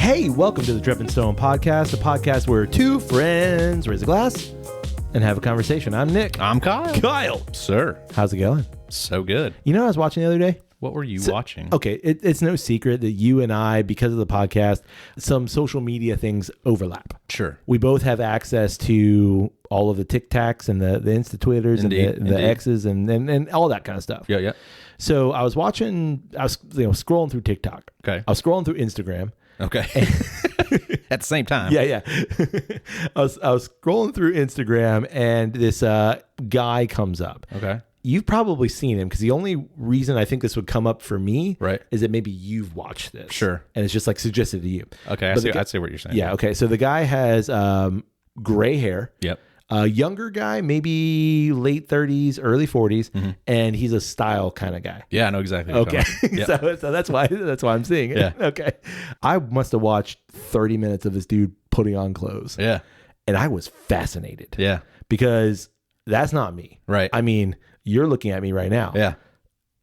Hey, welcome to the Dripping Stone Podcast, a podcast where two friends raise a glass and have a conversation. I'm Nick. I'm Kyle. Kyle. Sir. How's it going? So good. You know what I was watching the other day? What were you watching? Okay, it's no secret that you and I, because of the podcast, some social media things overlap. Sure. We both have access to all of the TikToks and the Insta Twitters and the X's and all that kind of stuff. Yeah. So I was scrolling through TikTok. Okay. I was scrolling through Instagram. Okay. At the same time. Yeah. I was scrolling through Instagram and this guy comes up. Okay. You've probably seen him because the only reason I think this would come up for me is that maybe you've watched this. Sure. And it's just like suggested to you. Okay. I see what you're saying. Yeah. Okay. So the guy has gray hair. Yep. A younger guy, maybe late 30s, early 40s, and he's a style kind of guy. Yeah, I know exactly what Okay. you're talking about. So that's why I'm seeing it. Yeah. Okay. I must have watched 30 minutes of this dude putting on clothes. Yeah. And I was fascinated. Yeah. Because that's not me. Right. I mean, you're looking at me right now. Yeah.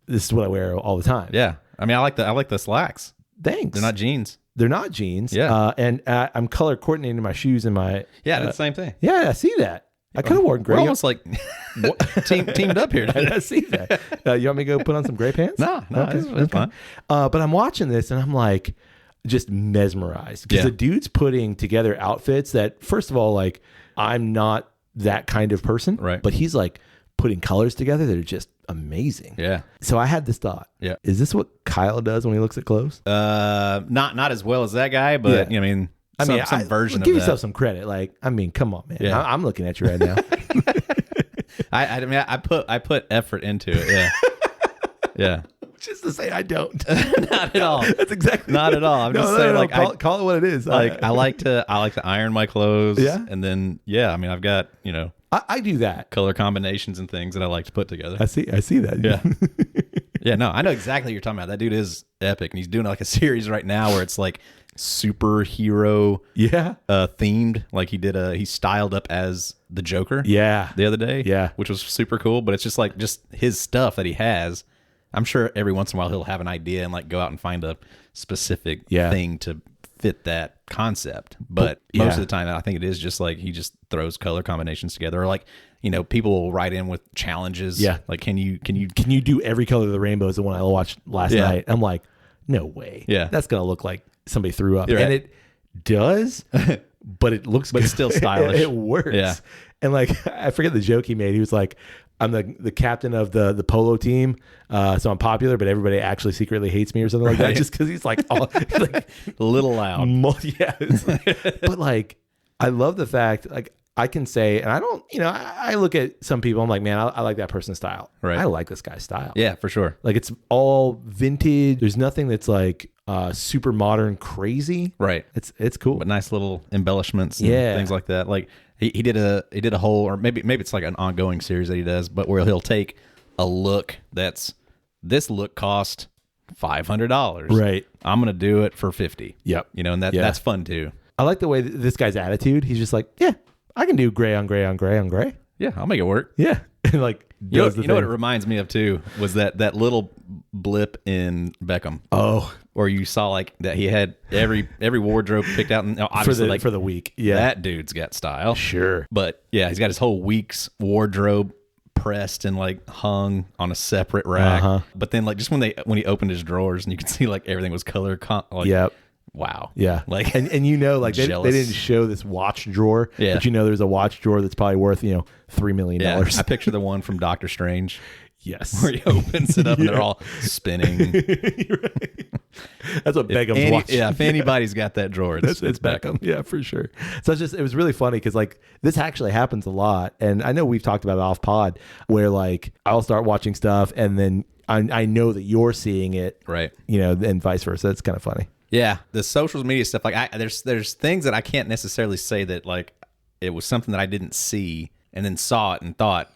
This is what I wear all the time. Yeah. I mean, I like the slacks. Thanks. They're not jeans. They're not jeans. Yeah. And I'm color coordinating my shoes and my... Yeah, the same thing. Yeah, I see that. I could have worn gray. We're almost like teamed up here today. I see that. You want me to go put on some gray pants? No, Okay, it's fine. But I'm watching this and I'm like just mesmerized because the dude's putting together outfits that, first of all, like I'm not that kind of person. Right. But he's like putting colors together that are just amazing. Yeah. So I had this thought. Yeah. Is this what Kyle does when he looks at clothes? Not as well as that guy, but Yeah. I mean, some version of give that. yourself some credit. Like, I mean, come on, man. Yeah. I'm looking at you right now. I put effort into it. Yeah. Yeah. Just to say I don't. Not at all. That's exactly. Not at all. I'm just saying, like, call it what it is. I like to iron my clothes. Yeah. And then, I mean, I've got, I do that. color combinations and things that I like to put together. I see that. Yeah. Yeah, no, I know exactly what you're talking about. That dude is epic. And he's doing like a series right now where it's like superhero themed. Like he styled up as the Joker the other day. Yeah. Which was super cool. But it's just his stuff that he has. I'm sure every once in a while he'll have an idea and like go out and find a specific thing to fit that concept. But most of the time I think it is just like he just throws color combinations together, or like, people will write in with challenges. Yeah. Like, can you do every color of the rainbow is the one I watched last night. I'm like, no way. Yeah. That's going to look like somebody threw up. You're and right. It does, but it looks good. It's still stylish. It works. Yeah. And like, I forget the joke he made. He was like, I'm the captain of the polo team, so I'm popular, but everybody actually secretly hates me or something like that, just because he's like, he's like a little loud. Yeah. But like, I love the fact, like, I can say, and I don't, I look at some people, I'm like, man, I like that person's style. Right. I like this guy's style. Yeah, for sure. Like, it's all vintage. There's nothing that's like super modern crazy. Right. It's cool. But nice little embellishments and things like that. Like he did a whole, or maybe it's like an ongoing series that he does, but where he'll take a look this look cost $500. Right. I'm going to do it for $50. Yep. And that's fun too. I like the way this guy's attitude. He's just like, yeah, I can do gray on gray on gray on gray. Yeah, I'll make it work. Yeah. And like, you know what it reminds me of too was that little blip in Beckham. Oh, or you saw like that he had every wardrobe picked out, and obviously for the week. Yeah, that dude's got style. Sure, but yeah, he's got his whole week's wardrobe pressed and like hung on a separate rack. But then like just when he opened his drawers and you could see like everything was color. Yep. Wow. Yeah. Like, and like they didn't show this watch drawer. Yeah. But there's a watch drawer that's probably worth, $3 million. Yeah. I picture the one from Doctor Strange. Yes. Where he opens it up and they're all spinning. Right. That's what Beckham's watching. Yeah. If anybody's got that drawer, it's Beckham. Yeah, for sure. So it was really funny because like this actually happens a lot. And I know we've talked about it off pod where like I'll start watching stuff and then I know that you're seeing it. Right. And vice versa. It's kind of funny. Yeah, the social media stuff, like there's things that I can't necessarily say that like it was something that I didn't see and then saw it and thought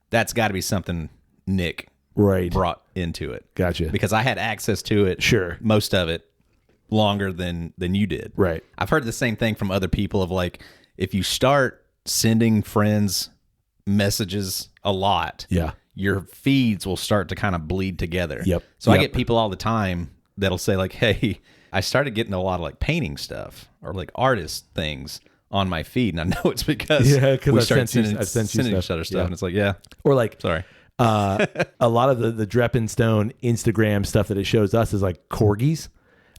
that's got to be something Nick brought into it. Gotcha. Because I had access to it, sure, most of it longer than you did. Right. I've heard the same thing from other people of like if you start sending friends messages a lot, your feeds will start to kind of bleed together. Yep. So I get people all the time that'll say like, hey, I started getting a lot of like painting stuff or like artist things on my feed, and I know it's because we started sending each other stuff, and it's like, or like, sorry. A lot of the Dreppin Stone Instagram stuff that it shows us is like corgis.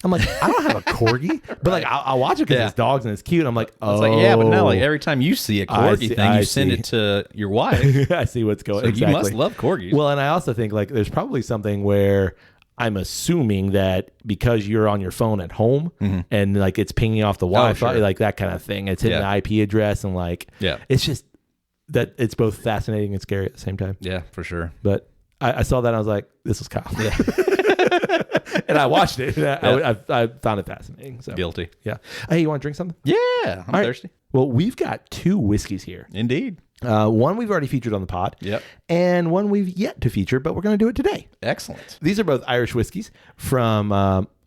I'm like, I don't have a corgi, but like I'll watch it because it's dogs and it's cute. I'm like, oh, it's like, but now like every time you see a corgi thing, you send it to your wife. I see what's going. So exactly. You must love corgis. Well, and I also think like there's probably something where I'm assuming that because you're on your phone at home and like it's pinging off the Wi-Fi, like that kind of thing. It's hitting the IP address and like, it's just that it's both fascinating and scary at the same time. Yeah, for sure. But I saw that and I was like, this is Kyle. Yeah. And I watched it. I found it fascinating. So guilty. Yeah. Hey, you want to drink something? Yeah, I'm thirsty. Well, we've got 2 whiskeys here. Indeed. One we've already featured on the pod. Yep. And one we've yet to feature, but we're going to do it today. Excellent. These are both Irish whiskeys from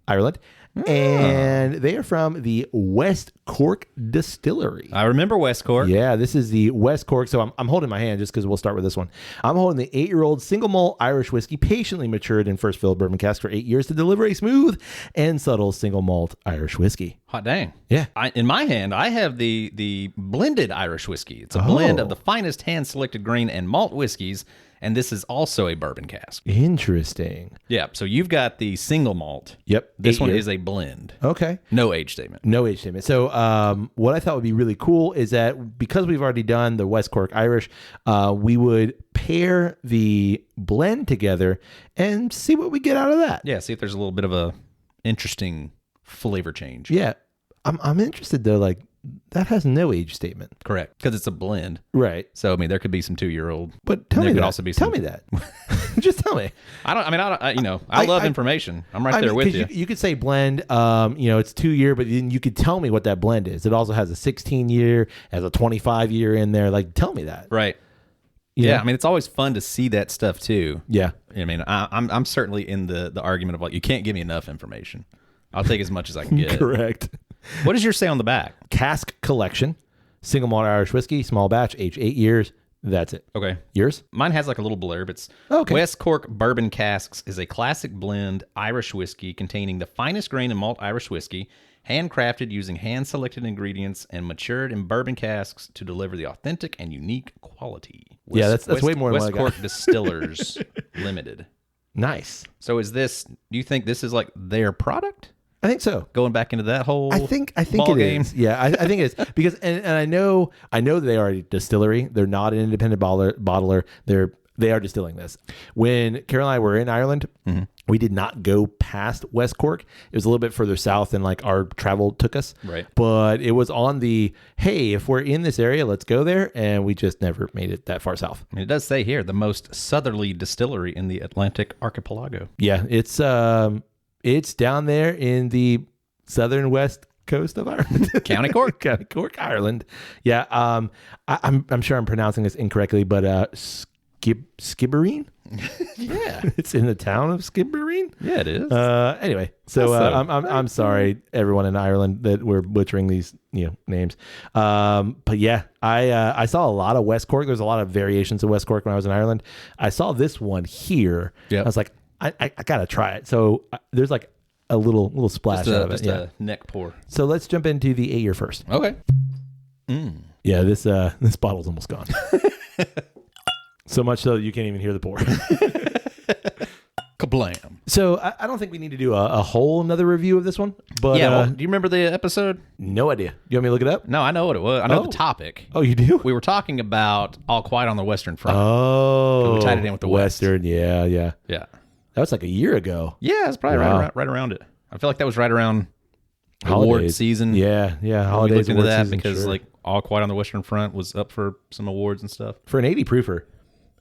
Ireland. And they are from the West Cork Distillery. I remember West Cork. Yeah, this is the West Cork. So I'm holding my hand just because we'll start with this one. I'm holding the 8-year-old single malt Irish whiskey, patiently matured in first filled bourbon cask for 8 years to deliver a smooth and subtle single malt Irish whiskey. Hot dang. Yeah. In my hand, I have the blended Irish whiskey. It's a blend of the finest hand-selected grain and malt whiskeys, and this is also a bourbon cask. Interesting. Yeah, so you've got the single malt. Yep. This one is a blend. Okay. No age statement. No age statement. So what I thought would be really cool is that because we've already done the West Cork Irish, we would pair the blend together and see what we get out of that. Yeah, see if there's a little bit of a interesting flavor change. Yeah. I'm interested though, like that has no age statement. Correct. Because it's a blend. Right. So, I mean, there could be some 2-year-old. But tell me there that. Could also be some... Tell me that. Just tell me. I love information. I'm right there with you. You could say blend, it's 2-year, but then you could tell me what that blend is. It also has a 16-year, has a 25-year in there. Like, tell me that. Right. Yeah. I mean, it's always fun to see that stuff too. Yeah. I mean, I'm certainly in the argument of like, you can't give me enough information. I'll take as much as I can get. Correct. What does yours say on the back? Cask Collection, single malt Irish whiskey, small batch, aged 8 years. That's it. Okay. Yours? Mine has like a little blurb. It's West Cork Bourbon Casks is a classic blend Irish whiskey containing the finest grain and malt Irish whiskey, handcrafted using hand-selected ingredients and matured in bourbon casks to deliver the authentic and unique quality. That's way more than West Cork Distillers Limited. Nice. So do you think this is like their product? I think so. Going back into that whole I think ball it game. is. Yeah, I think it is because and I know they are a distillery. They're not an independent bottler. They are distilling this. When Carol and I were in Ireland, we did not go past West Cork. It was a little bit further south than like our travel took us. Right. But it was on the, hey, if we're in this area, let's go there. And we just never made it that far south. I mean, it does say here, the most southerly distillery in the Atlantic archipelago. Yeah, it's down there in the southern west coast of Ireland. County Cork. County Cork, Ireland. Yeah, I'm sure I'm pronouncing this incorrectly, but Skibbereen? Yeah. It's in the town of Skibbereen? Yeah, it is. Anyway, so I'm sorry, everyone in Ireland, that we're butchering these names. But yeah, I saw a lot of West Cork. There's a lot of variations of West Cork when I was in Ireland. I saw this one here. Yep. I was like, I gotta try it. So there's like a little splash out of it. Just a neck pour. So let's jump into the 8-year first. Okay. Yeah, this bottle's almost gone. So much so that you can't even hear the pour. Kablam. So I don't think we need to do a whole nother review of this one. But do you remember the episode? No idea. You want me to look it up? No, I know what it was. I know the topic. Oh, you do? We were talking about All Quiet on the Western Front. Oh. We tied it in with the Western. West. Yeah. Yeah. That was like a year ago. Yeah, it's probably right around it. I feel like that was right around Holidays. award season. Yeah. Holidays. We looked into that season, because sure. like All Quiet on the Western Front was up for some awards and stuff. For an 80 proofer,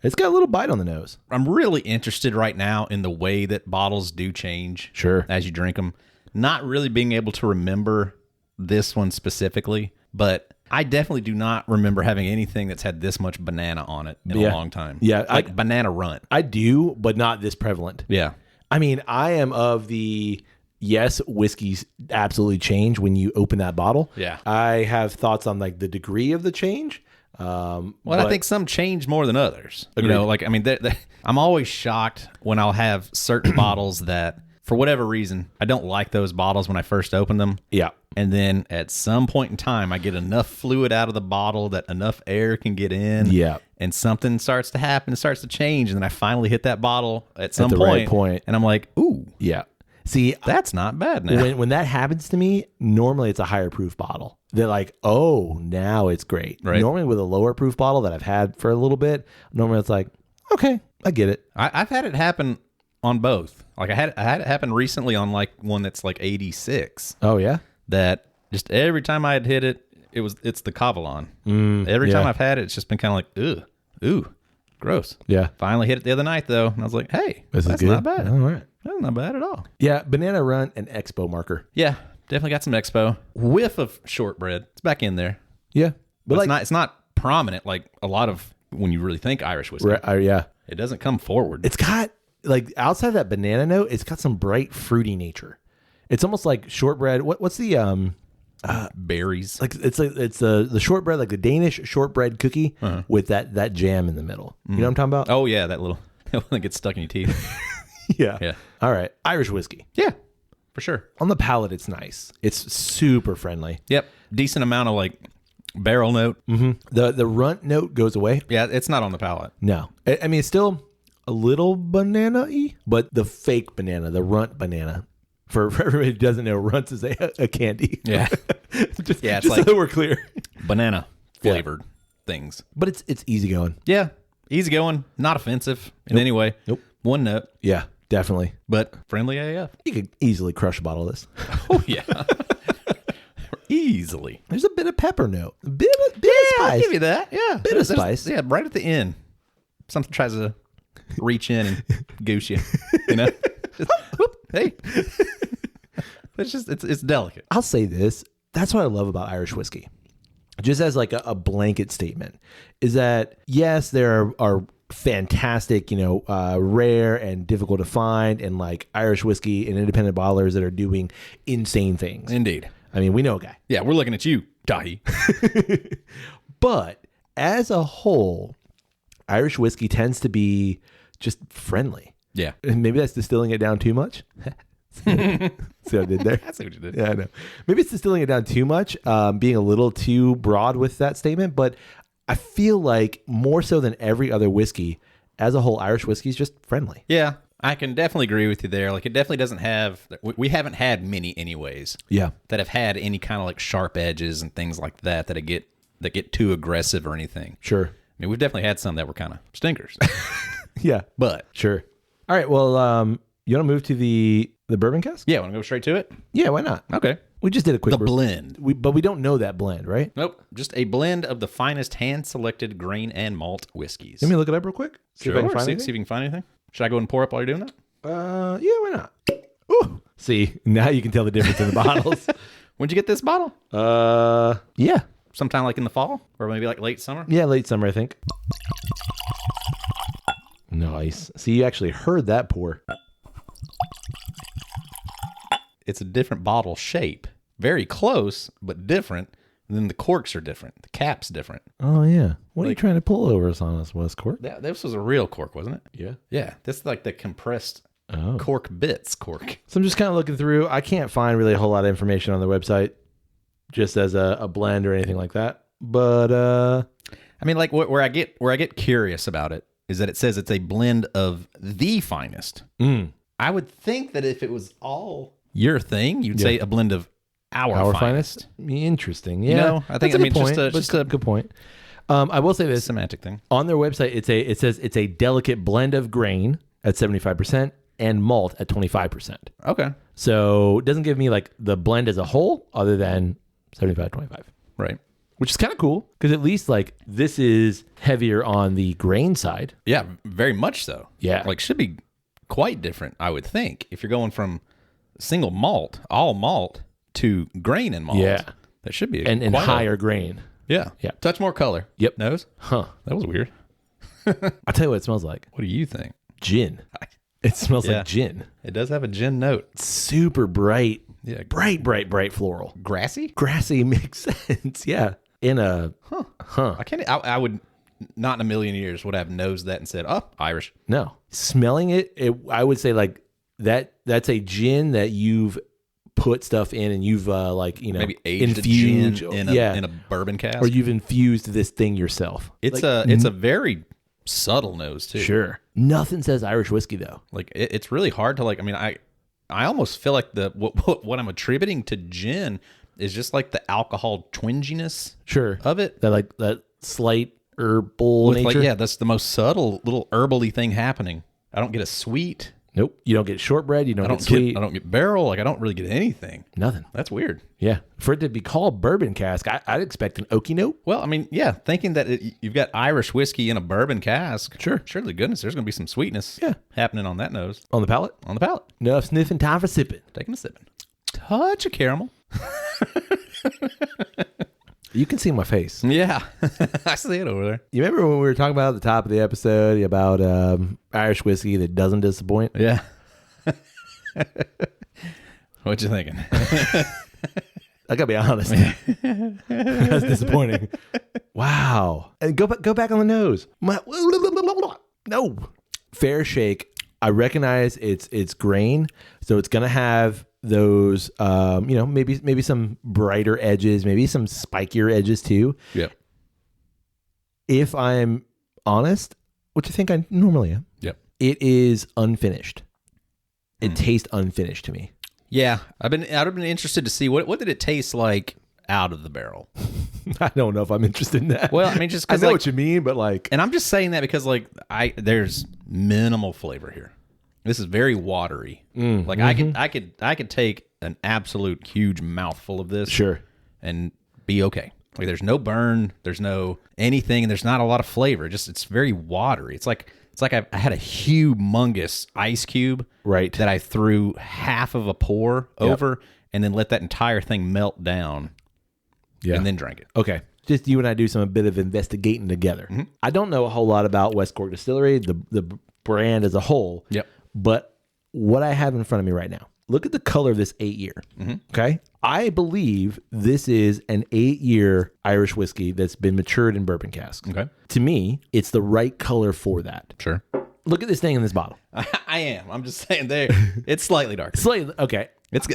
it's got a little bite on the nose. I'm really interested right now in the way that bottles do change. Sure. As you drink them. Not really being able to remember this one specifically, but I definitely do not remember having anything that's had this much banana on it in a long time. Yeah. Like banana runt. I do, but not this prevalent. Yeah. I mean, I am of the, yes, whiskeys absolutely change when you open that bottle. Yeah. I have thoughts on like the degree of the change. I think some change more than others. Agreed. I'm always shocked when I'll have certain bottles that for whatever reason, I don't like those bottles when I first open them. Yeah. And then at some point in time, I get enough fluid out of the bottle that enough air can get in. Yeah. And something starts to happen, it starts to change. And then I finally hit that bottle at some the right point. And I'm like, ooh. Yeah. See, that's not bad now. When that happens to me, normally it's a higher proof bottle. They're like, oh, now it's great. Right. Normally with a lower proof bottle that I've had for a little bit, normally it's like, okay, I get it. I've had it happen on both. Like I had it happen recently on like one that's like 86. Oh yeah. That just every time I had hit it, it's the Cavalon. Every time I've had it, it's just been kind of like, ooh, gross. Yeah. Finally hit it the other night though, and I was like, hey, that's not bad. All right. That's not bad at all. Yeah, Banana Run and Expo marker. Yeah, definitely got some Expo. Whiff of shortbread. It's back in there. Yeah, but like, it's not prominent like a lot of when you really think Irish whiskey. Yeah. It doesn't come forward. It's got like outside that banana note, it's got some bright fruity nature. It's almost like shortbread. What's the berries? Like it's the shortbread, like the Danish shortbread cookie with that jam in the middle. You know what I'm talking about? Oh yeah, that little one that gets stuck in your teeth. Yeah. All right. Irish whiskey. Yeah, for sure. On the palate, it's nice. It's super friendly. Yep. Decent amount of like barrel note. Mm-hmm. The runt note goes away. Yeah, it's not on the palate. No. I mean, it's still a little banana-y, but the fake banana, the runt banana. For everybody who doesn't know, runts is a candy. Yeah. just like so that we're clear. Banana flavored things. But it's easygoing. Yeah. Easygoing. Not offensive in any way. Nope. One note. Yeah, definitely. But friendly AF. You could easily crush a bottle of this. Oh, yeah. Easily. There's a bit of pepper note. A bit of spice. I'll give you that. Yeah. Bit of spice. Yeah, right at the end. Something tries to reach in and goose you. You know? Just, whoop, hey. It's delicate. I'll say this. That's what I love about Irish whiskey. Just as like a blanket statement is that, yes, there are fantastic, rare and difficult to find and like Irish whiskey and independent bottlers that are doing insane things. Indeed. I mean, we know a guy. Yeah, we're looking at you, Dahi. But as a whole, Irish whiskey tends to be just friendly. Yeah. And maybe that's distilling it down too much. See what I did there? I see what you did. Yeah, I know. Maybe it's distilling it down too much, being a little too broad with that statement. But I feel like more so than every other whiskey, as a whole, Irish whiskey is just friendly. Yeah, I can definitely agree with you there. Like, it definitely doesn't have... We haven't had many anyways. Yeah. That have had any kind of like sharp edges and things like that get too aggressive or anything. Sure. I mean, we've definitely had some that were kind of stinkers. Yeah. But... Sure. All right, well, you want to move to the bourbon cask? Yeah, want to go straight to it? Yeah, why not? Okay. We just did a quick... blend. But we don't know that blend, right? Nope. Just a blend of the finest hand-selected grain and malt whiskeys. Let me look it up real quick. See if I can find anything. See if you can find anything. Should I go ahead and pour up while you're doing that? Yeah, why not? Ooh. See, now you can tell the difference in the bottles. When'd you get this bottle? Yeah. Sometime like in the fall? Or maybe like late summer? Yeah, late summer, I think. Nice. See, you actually heard that pour. It's a different bottle shape. Very close, but different. And then the corks are different. The cap's different. Oh, yeah. What are you trying to pull over us on us, West Cork? This was a real cork, wasn't it? Yeah. Yeah. This is like the compressed cork bits cork. So I'm just kind of looking through. I can't find really a whole lot of information on the website just as a blend or anything like that. But I mean, like where I get curious about it is that it says it's a blend of the finest. I would think that if it was all your thing, you'd say a blend of our finest. Interesting. Yeah. I think just a good point. I will say this semantic thing on their website. It says it's a delicate blend of grain at 75% and malt at 25%. Okay. So it doesn't give me like the blend as a whole other than 75-25. Right. Which is kind of cool because at least like this is heavier on the grain side. Yeah, very much so. Yeah. Like should be quite different, I would think. If you're going from single malt, all malt to grain and malt. Yeah. That should be and higher grain. Yeah. Yeah. Touch more color. Yep. Nose? Huh. That was weird. I'll tell you what it smells like. What do you think? Gin. It smells like gin. It does have a gin note. Super bright. Yeah. Bright floral. Grassy? Grassy makes sense. Yeah. In a... I would not in a million years would have nosed that and said, oh, Irish. No. Smelling it, I would say like that's a gin that you've put stuff in and you've maybe aged infused a gin in a bourbon cask, or you've infused this thing yourself. It's it's a very subtle nose too. Sure. Nothing says Irish whiskey though. Like it's really hard to I almost feel like what I'm attributing to gin is just like the alcohol twinginess of it. That slight herbal nature. That's the most subtle little herbally thing happening. I don't get a sweet. Nope. You don't get shortbread. You don't get sweet. I don't get barrel. I don't really get anything. Nothing. That's weird. Yeah. For it to be called bourbon cask, I'd expect an oaky note. Well, thinking that you've got Irish whiskey in a bourbon cask. Sure. Surely goodness, there's going to be some sweetness happening on that nose. On the palate? On the palate. Enough sniffing, time for sipping. Taking a sipping. Touch of caramel. You can see my face. Yeah. I see it over there. You remember when we were talking about at the top of the episode about Irish whiskey that doesn't disappoint? Yeah. What you thinking? I gotta be honest. That's disappointing. Wow. And go back on the nose. No. Fair shake. I recognize it's grain, so it's gonna have those maybe some brighter edges, maybe some spikier edges too. Yeah. If I'm honest, which I think I normally am. Yep. It is unfinished. It tastes unfinished to me. Yeah. I'd have been interested to see what did it taste like out of the barrel. I don't know if I'm interested in that. Well, just I know what you mean, but and I'm just saying that because there's minimal flavor here. This is very watery. I could take an absolute huge mouthful of this, sure, and be okay. Like there's no burn, there's no anything, and there's not a lot of flavor. It's very watery. It's like I had a humongous ice cube, right, that I threw half of a pour over, and then let that entire thing melt down, and then drank it. Okay. Just you and I do a bit of investigating together. Mm-hmm. I don't know a whole lot about West Cork Distillery, the brand as a whole. Yep. But what I have in front of me right now, look at the color of this 8-year. Mm-hmm. Okay. I believe this is an 8-year Irish whiskey that's been matured in bourbon cask. Okay. To me, it's the right color for that. Sure. Look at this thing in this bottle. I am. I'm just saying it's slightly darker. Slightly. Okay.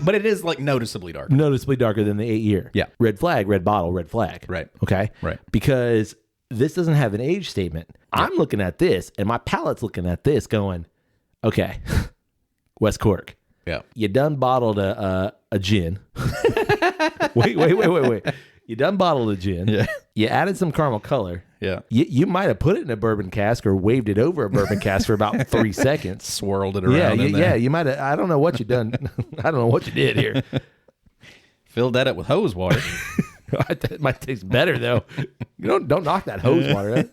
But it is noticeably darker. Noticeably darker than the 8-year. Yeah. Red flag, red bottle, red flag. Right. Okay. Right. Because this doesn't have an age statement. Yeah. I'm looking at this and my palate's looking at this going, okay, West Cork. Yeah. You done bottled a gin. Wait. You done bottled a gin. Yeah. You added some caramel color. Yeah. You might have put it in a bourbon cask or waved it over a bourbon cask for about 3 seconds. Swirled it around. Yeah. You might have. I don't know what you done. I don't know what you did here. Filled that up with hose water. It might taste better though. You don't knock that hose water.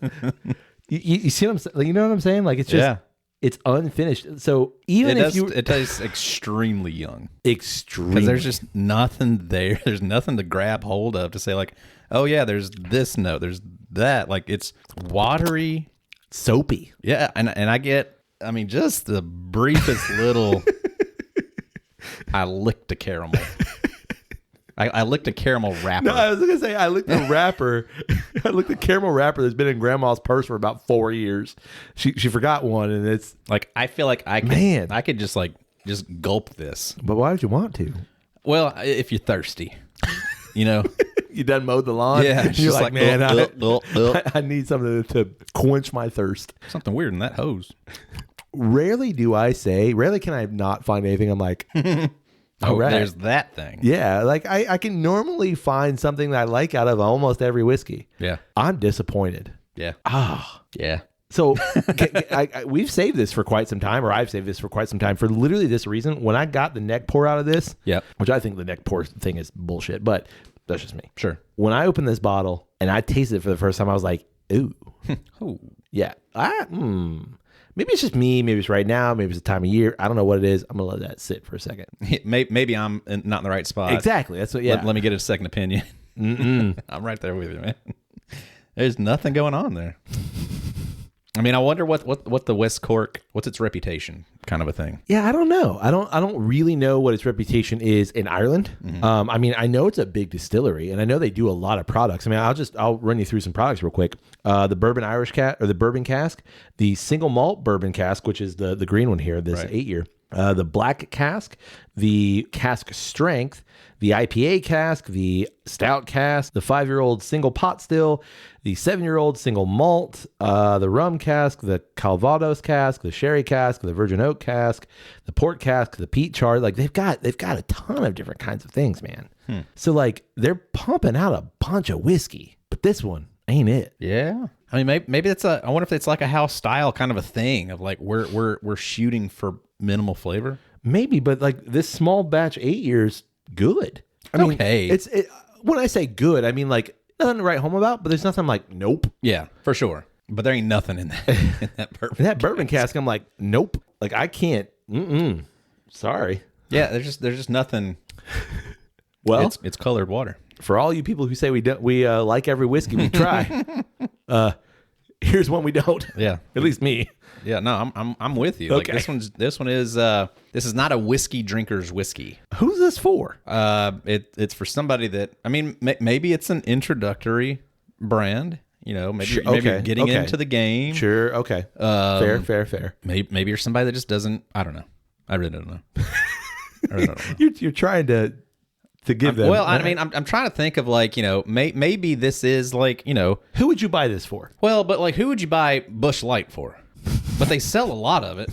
You see what I'm saying? You know what I'm saying? Like it's just it's unfinished. So even it tastes extremely young. Extremely. Because there's just nothing there. There's nothing to grab hold of to say like, oh yeah, there's this note, there's that. Like it's watery, soapy. Yeah, and I get. Just the briefest little. I licked a caramel. I licked a caramel wrapper. No, I was gonna say I licked a wrapper. I licked a caramel wrapper that's been in Grandma's purse for about 4 years. She forgot one, and it's like I feel like I could just gulp this. But why would you want to? Well, if you're thirsty, you done mowed the lawn. Yeah, you're like, man, I need something to quench my thirst. Something weird in that hose. Rarely can I not find anything. I'm like. Oh, right. There's that thing. Yeah, like I can normally find something that I like out of almost every whiskey. Yeah. I'm disappointed. Yeah. Yeah. So we've saved this for quite some time, or I've saved this for quite some time for literally this reason. When I got the neck pour out of this, which I think the neck pour thing is bullshit, but that's just me. Sure. When I opened this bottle and I tasted it for the first time, I was like, ooh. Ooh. Yeah. Maybe it's just me. Maybe it's right now. Maybe it's the time of year. I don't know what it is. I'm going to let that sit for a second. Maybe I'm not in the right spot. Exactly. That's what, yeah. Let me get a second opinion. I'm right there with you, man. There's nothing going on there. I wonder what the West Cork, what's its reputation kind of a thing. Yeah, I don't know. I don't really know what its reputation is in Ireland. Mm-hmm. I know it's a big distillery and I know they do a lot of products. I'll run you through some products real quick. The bourbon cask, the single malt bourbon cask, which is the green one here, this 8-year. the black cask, the cask strength, the IPA cask, the stout cask, the 5-year-old single pot still, the 7-year-old single malt, the rum cask, the Calvados cask, the sherry cask, the virgin oak cask, the port cask, the peat chard. Like they've got a ton of different kinds of things, man. So like they're pumping out a bunch of whiskey, but this one ain't it. Yeah. I mean, maybe it's I wonder if it's like a house style kind of a thing of like we're shooting for minimal flavor. Maybe, but like this small batch 8 years, good. I mean, okay. When I say good, I mean like nothing to write home about, but there's nothing I'm like, nope. Yeah, for sure. But there ain't nothing in that bourbon. In that bourbon cask, I'm like, nope. Like I can't. Sorry. Yeah, there's just nothing. Well, it's colored water. For all you people who say we like every whiskey we try, here's one we don't. Yeah, at least me. Yeah, no, I'm with you. Okay. Like this one is this is not a whiskey drinker's whiskey. Who's this for? It's for somebody that, I mean, maybe it's an introductory brand. You know, maybe you're getting into the game. Sure. Okay. Fair. Maybe you're somebody that just doesn't. I don't know. I really don't know. You're trying to give them. Well, I mean, I'm trying to think of like, you know, maybe this is like, you know, who would you buy this for? Well, but like, who would you buy Busch Light for? But they sell a lot of it.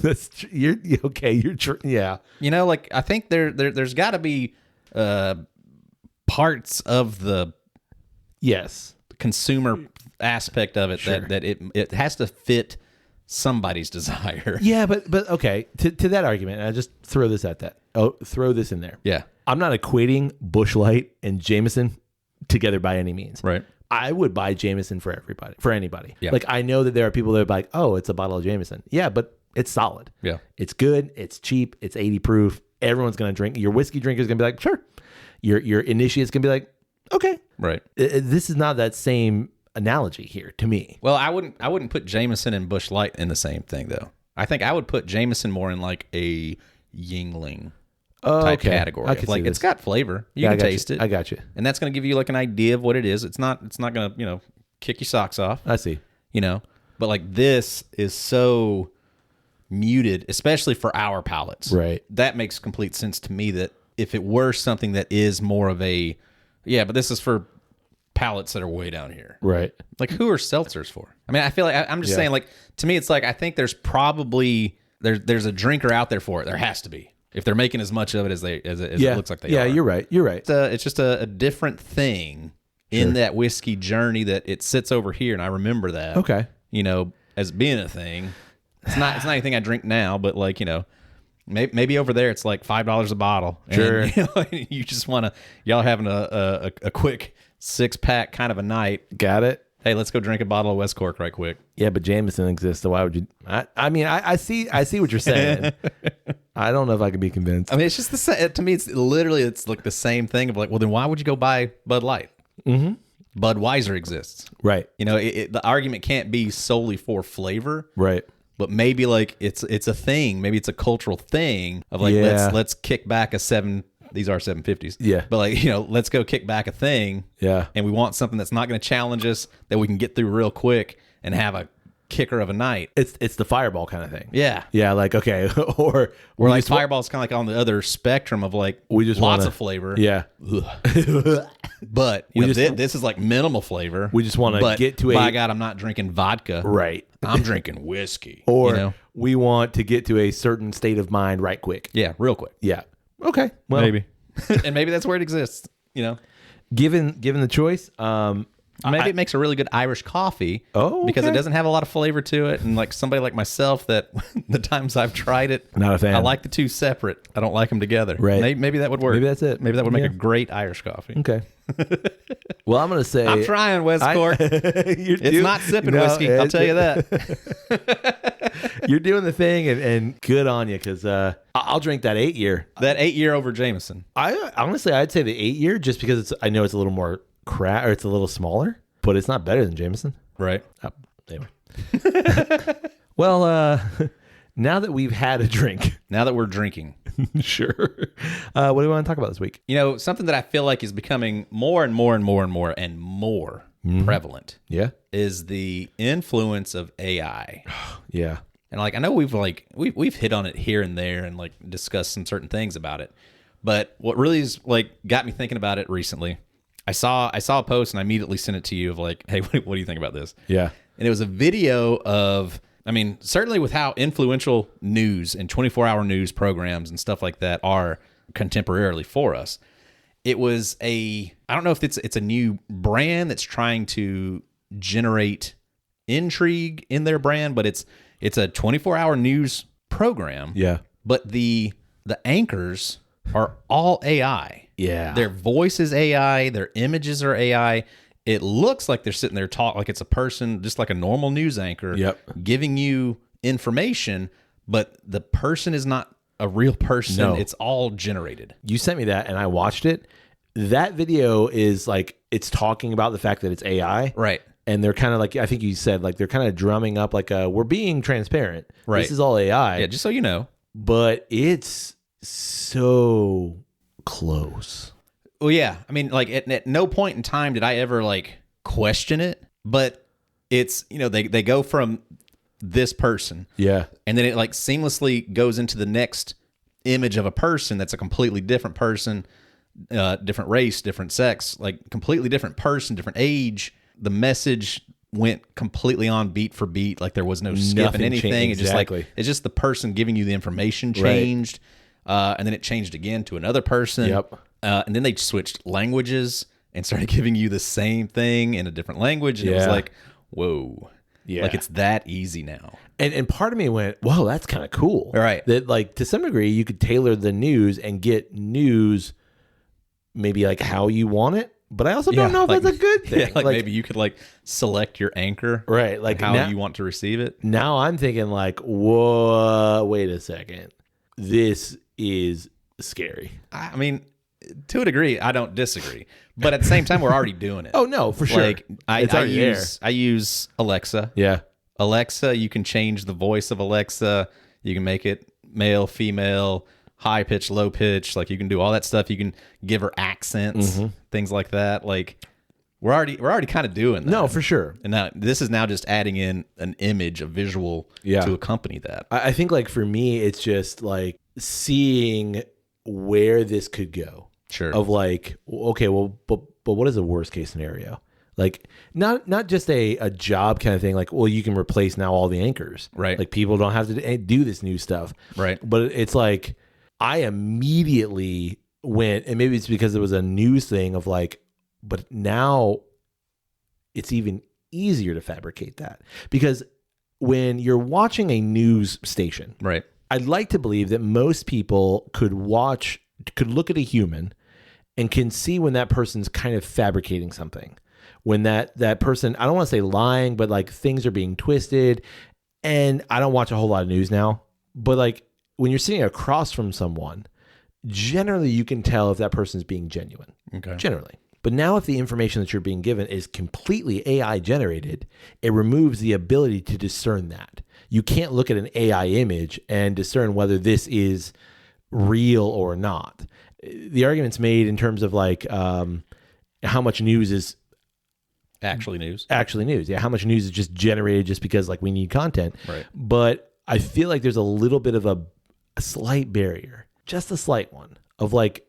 You're okay. Yeah. You know, like I think there's got to be parts of the consumer aspect of it that it has to fit somebody's desire. Yeah, but okay. To that argument, and I just throw this at that. Oh, throw this in there. Yeah. I'm not equating Busch Light and Jameson together by any means. Right. I would buy Jameson for anybody. Yeah. Like I know that there are people that are like, oh, it's a bottle of Jameson. Yeah, but it's solid. Yeah. It's good. It's cheap. It's 80 proof. Everyone's going to drink. Your whiskey drinker's going to be like, sure. Your initiate's going to be like, okay. Right. This is not that same analogy here to me. Well, I wouldn't put Jameson and Busch Light in the same thing though. I think I would put Jameson more in like a Yingling type category. Like it's got flavor. You can taste it. I got you. And that's going to give you like an idea of what it is. It's not going to, you know, kick your socks off. I see. You know, but like this is so muted, especially for our palates. Right. That makes complete sense to me that if it were something that is more of a, but this is for palates that are way down here. Right. Like who are seltzers for? I mean, I feel like I'm just saying, like, to me, it's like, I think there's probably, there's a drinker out there for it. There has to be. If they're making as much of it as it looks like they are. Yeah, you're right. It's just a different thing in that whiskey journey that it sits over here, and I remember that. Okay. You know, as being a thing. It's not anything I drink now, but like, you know, maybe over there it's like $5 a bottle. Sure. And, you know, you just want to, y'all having a quick 6-pack kind of a night. Got it. Hey, let's go drink a bottle of West Cork right quick. Yeah, but Jameson exists, so why would you? I mean, I see what you're saying. I don't know if I can be convinced. I mean, it's just the same. To me, it's like the same thing of like, well, then why would you go buy Bud Light? Mm-hmm. Budweiser exists. Right. You know, the argument can't be solely for flavor. Right. But maybe like it's a thing. Maybe it's a cultural thing of like, let's kick back a 7. These are 750s. Yeah. But like, you know, let's go kick back a thing. Yeah. And we want something that's not going to challenge us, that we can get through real quick and have a kicker of a night. It's the Fireball kind of thing. Yeah. Yeah, like, okay. or like Fireball's kind of like on the other spectrum of like we just lots of flavor. Yeah. But this is like minimal flavor. We just want to get to by God, I'm not drinking vodka. Right. I'm drinking whiskey. Or you know? We want to get to a certain state of mind right quick. Yeah, real quick. Yeah. Okay. Well, maybe. And maybe that's where it exists, you know. Given the choice, maybe it makes a really good Irish coffee. Oh, okay. Because it doesn't have a lot of flavor to it, and like somebody like myself, that the times I've tried it, not a fan. I like the two separate. I don't like them together. Right. Maybe that would work. Maybe that's it. Maybe that would make a great Irish coffee. Okay. Well, I'm going to say I'm trying, West Cork. It's not sipping whiskey. I'll tell you that. You're doing the thing, and good on you, because I'll drink that 8-year. That 8-year over Jameson. Honestly, I'd say the 8-year, just because I know it's a little more or it's a little smaller, but it's not better than Jameson. Right. Anyway. Well, now that we've had a drink. Now that we're drinking. Sure. What do we want to talk about this week? You know, something that I feel like is becoming more and more and more and more and more prevalent. Yeah. Is the influence of AI. Yeah. And like I know we've hit on it here and there and like discussed some certain things about it. But what really is like got me thinking about it recently, I saw a post and I immediately sent it to you of like, hey, what do you think about this? Yeah. And it was a video of, I mean, certainly with how influential news and 24-hour news programs and stuff like that are contemporarily for us. It was I don't know if it's a new brand that's trying to generate intrigue in their brand, but it's a 24-hour news program. Yeah. But the anchors are all AI. Yeah. Their voice is AI, their images are AI. It looks like they're sitting there talking like it's a person, just like a normal news anchor, giving you information, but the person is not a real person. No. It's all generated. You sent me that and I watched it. That video is like, it's talking about the fact that it's AI. Right. And they're kind of like, I think you said, like, they're kind of drumming up like, we're being transparent. Right. This is all AI. Yeah, just so you know. But it's so close. Well, yeah. I mean, like at no point in time did I ever like question it, but it's, they go from this person. Yeah. And then it like seamlessly goes into the next image of a person that's a completely different person, different race, different sex, like completely different person, different age. The message went completely on beat for beat. Like there was no skipping anything. It's just like, it's just the person giving you the information changed. Right. And then it changed again to another person. Yep. And then they switched languages and started giving you the same thing in a different language. And it was like, whoa. Yeah. Like it's that easy now. And part of me went, whoa, that's kind of cool. Right. That like to some degree you could tailor the news and get news maybe like how you want it. But I also don't know if that's a good thing. Yeah, like maybe you could like select your anchor. Right. Like how you want to receive it. Now I'm thinking like, whoa, wait a second. This is scary. I mean, to a degree, I don't disagree. But at the same time, we're already doing it. Oh, no, for sure. Like I use Alexa. Yeah. Alexa, you can change the voice of Alexa. You can make it male, female, high pitch, low pitch. Like you can do all that stuff. You can give her accents, things like that. Like we're already kind of doing that. No, for sure. And now this is now just adding in an image, a visual to accompany that. I think like for me, it's just like seeing where this could go. Sure. Of like, okay, well, but what is the worst case scenario? Like not just a job kind of thing. Like, well, you can replace now all the anchors. Right. Like people don't have to do this new stuff. Right. But it's like, I immediately went, and maybe it's because it was a news thing of like, but now it's even easier to fabricate that. Because when you're watching a news station, right, I'd like to believe that most people could look at a human and can see when that person's kind of fabricating something. When that person, I don't want to say lying, but like things are being twisted. And I don't watch a whole lot of news now, but like when you're sitting across from someone, generally you can tell if that person's being genuine. Okay. Generally. But now if the information that you're being given is completely AI generated, it removes the ability to discern that. You can't look at an AI image and discern whether this is real or not. The argument's made in terms of like how much news is actually news. Yeah, how much news is just generated just because like we need content. Right. But I feel like there's a little bit of a slight barrier, just a slight one, of like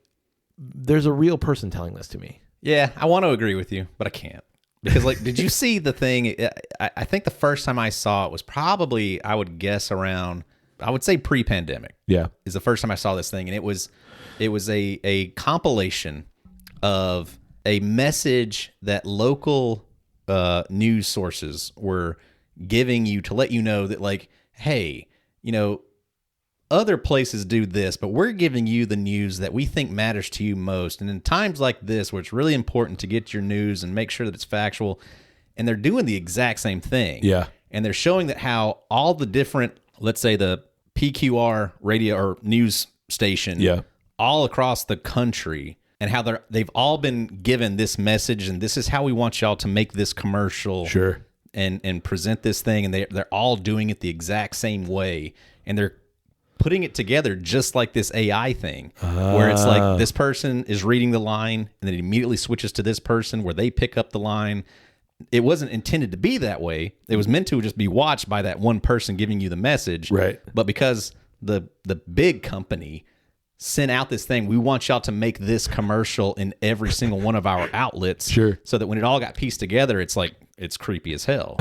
there's a real person telling this to me. Yeah, I want to agree with you, but I can't. Because like, did you see the thing? I think the first time I saw it was probably, I would guess around, I would say pre-pandemic. Yeah. Is the first time I saw this thing. And it was a compilation of a message that local news sources were giving you to let you know that like, hey, other places do this, but we're giving you the news that we think matters to you most. And in times like this, where it's really important to get your news and make sure that it's factual, and they're doing the exact same thing. Yeah. And they're showing that how all the different, let's say the PQR radio or news station, all across the country, and how they've all been given this message, and this is how we want y'all to make this commercial. Sure. And present this thing, and they're all doing it the exact same way, and they're putting it together just like this AI thing, where it's like this person is reading the line, and then it immediately switches to this person where they pick up the line, it wasn't intended to be that way. It was meant to just be watched by that one person giving you the message. Right. But because the big company sent out this thing, we want y'all to make this commercial in every single one of our outlets. Sure. So that when it all got pieced together, it's like, it's creepy as hell.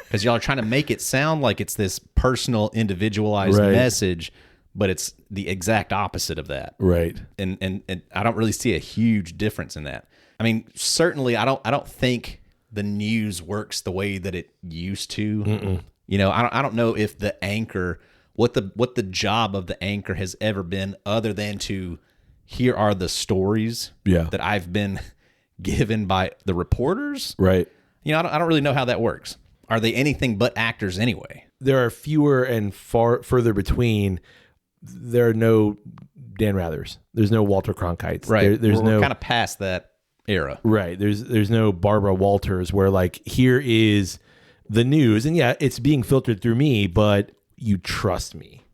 Because y'all are trying to make it sound like it's this personal, individualized message, but it's the exact opposite of that. Right. And I don't really see a huge difference in that. I mean, certainly I don't think the news works the way that it used to. Mm-mm. You know, I don't know if the anchor, what the job of the anchor has ever been, other than to, here are the stories that I've been given by the reporters. Right. You know, I don't really know how that works. Are they anything but actors anyway? There are fewer and further between. There are no Dan Rathers. There's no Walter Cronkites. Right. We're kind of past that era. Right. There's no Barbara Walters where like, here is the news, and yeah, it's being filtered through me, but you trust me.